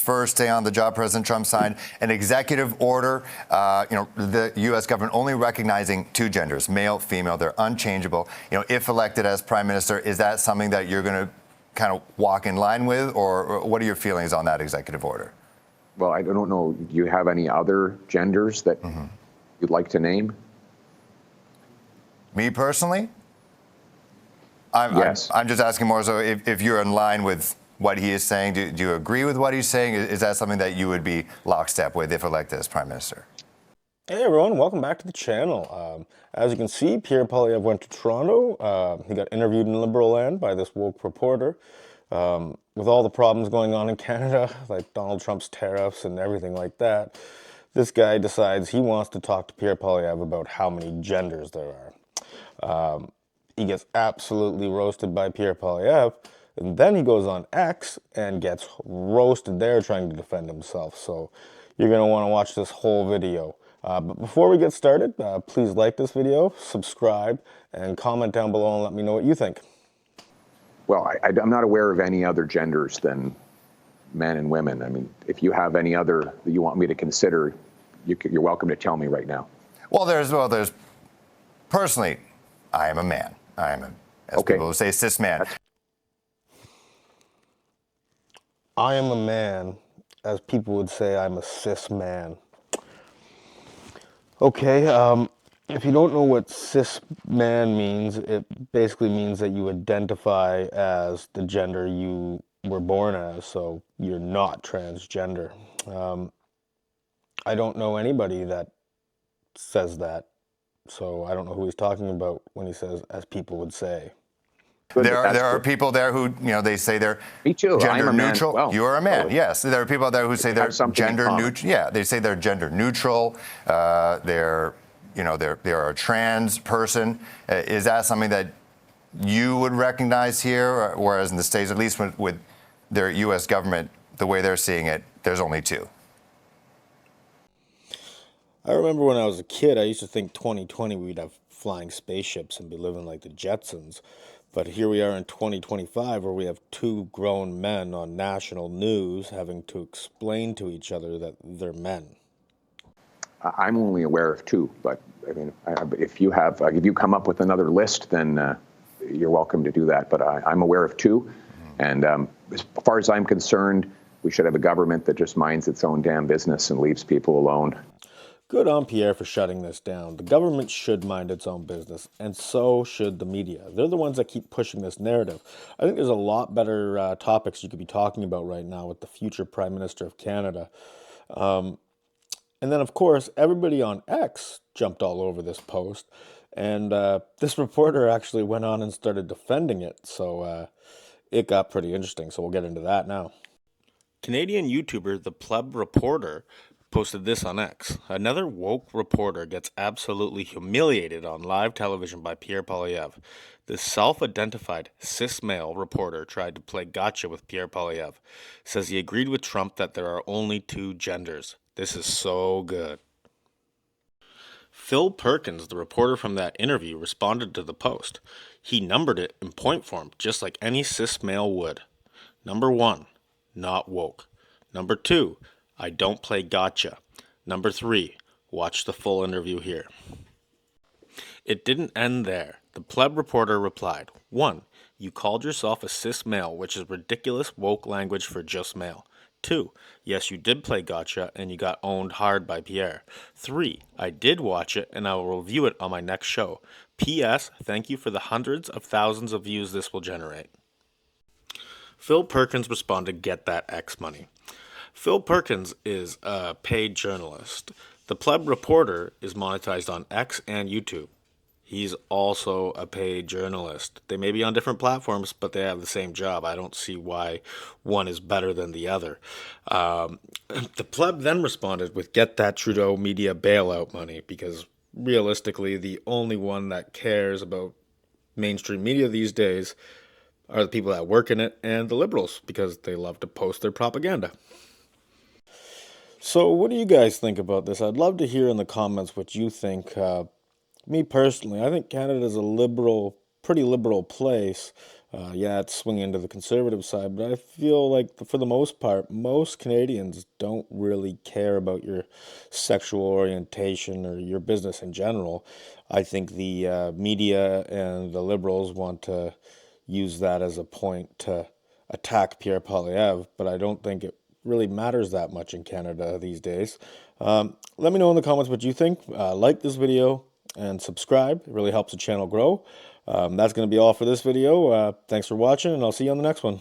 first day on the job, President Trump signed an executive order, the U.S. government only recognizing two genders, male, female. They're unchangeable. If elected as prime minister, is that something that you're going to kind of walk in line with, or what are your feelings on that executive order? Well, I don't know. Do you have any other genders that you'd like to name? Me personally? Yes. I'm just asking more so if you're in line with what he is saying. Do you agree with what he's saying? Is that something that you would be lockstep with if elected as prime minister? Hey everyone, welcome back to the channel. As you can see, Pierre Poilievre went to Toronto. He got interviewed in Liberal Land by this woke reporter. With all the problems going on in Canada, like Donald Trump's tariffs and everything like that, this guy decides he wants to talk to Pierre Poilievre about how many genders there are. He gets absolutely roasted by Pierre Poilievre, and then he goes on X and gets roasted there trying to defend himself. So you're going to want to watch this whole video. But before we get started, please like this video, subscribe, and comment down below and let me know what you think. Well, I'm not aware of any other genders than men and women. I mean, if you have any other that you want me to consider, you're welcome to tell me right now. Well, there's personally, I am a man. I am as people would say, cis man. I am a man, as people would say, I'm a cis man. Okay, if you don't know what cis man means, it basically means that you identify as the gender you were born as, so you're not transgender. I don't know anybody that says that, so I don't know who he's talking about when he says, as people would say. There are people there who, they say they're gender neutral. Well, you are a man, yes. There are people out there who say they're gender neutral. Yeah, they say they're gender neutral. They're a trans person. Is that something that you would recognize here? Whereas in the States, at least with their U.S. government, the way they're seeing it, there's only two. I remember when I was a kid, I used to think 2020 we'd have flying spaceships and be living like the Jetsons. But here we are in 2025 where we have two grown men on national news having to explain to each other that they're men. I'm only aware of two, but I mean, if you come up with another list, then you're welcome to do that. But I'm aware of two. And as far as I'm concerned, we should have a government that just minds its own damn business and leaves people alone. Good on Pierre for shutting this down. The government should mind its own business, and so should the media. They're the ones that keep pushing this narrative. I think there's a lot better topics you could be talking about right now with the future Prime Minister of Canada. And then, of course, everybody on X jumped all over this post, and this reporter actually went on and started defending it, so it got pretty interesting, so we'll get into that now. Canadian YouTuber The Pleb Reporter posted this on X. Another woke reporter gets absolutely humiliated on live television by Pierre Poilievre. This self-identified cis male reporter tried to play gotcha with Pierre Poilievre. Says he agreed with Trump that there are only two genders. This is so good. Phil Perkins, the reporter from that interview, responded to the post. He numbered it in point form, just like any cis male would. Number 1, not woke. Number 2, I don't play gotcha. Number 3, watch the full interview here. It didn't end there. The pleb reporter replied, 1, you called yourself a cis male, which is ridiculous woke language for just male. 2, yes, you did play gotcha and you got owned hard by Pierre. 3, I did watch it and I will review it on my next show. P.S. Thank you for the hundreds of thousands of views this will generate. Phil Perkins responded, get that X money. Phil Perkins is a paid journalist. The pleb reporter is monetized on X and YouTube. He's also a paid journalist. They may be on different platforms, but they have the same job. I don't see why one is better than the other. The pleb then responded with, get that Trudeau media bailout money, because realistically, the only one that cares about mainstream media these days are the people that work in it and the Liberals, because they love to post their propaganda. So what do you guys think about this? I'd love to hear in the comments what you think. Me personally, I think Canada is a pretty liberal place. Yeah, it's swinging to the conservative side, but I feel like for the most part, most Canadians don't really care about your sexual orientation or your business in general. I think the media and the liberals want to use that as a point to attack Pierre Poilievre, but I don't think it really matters that much in Canada these days. Let me know in the comments what you think. Like this video and subscribe. It really helps the channel grow. That's going to be all for this video. Thanks for watching, and I'll see you on the next one.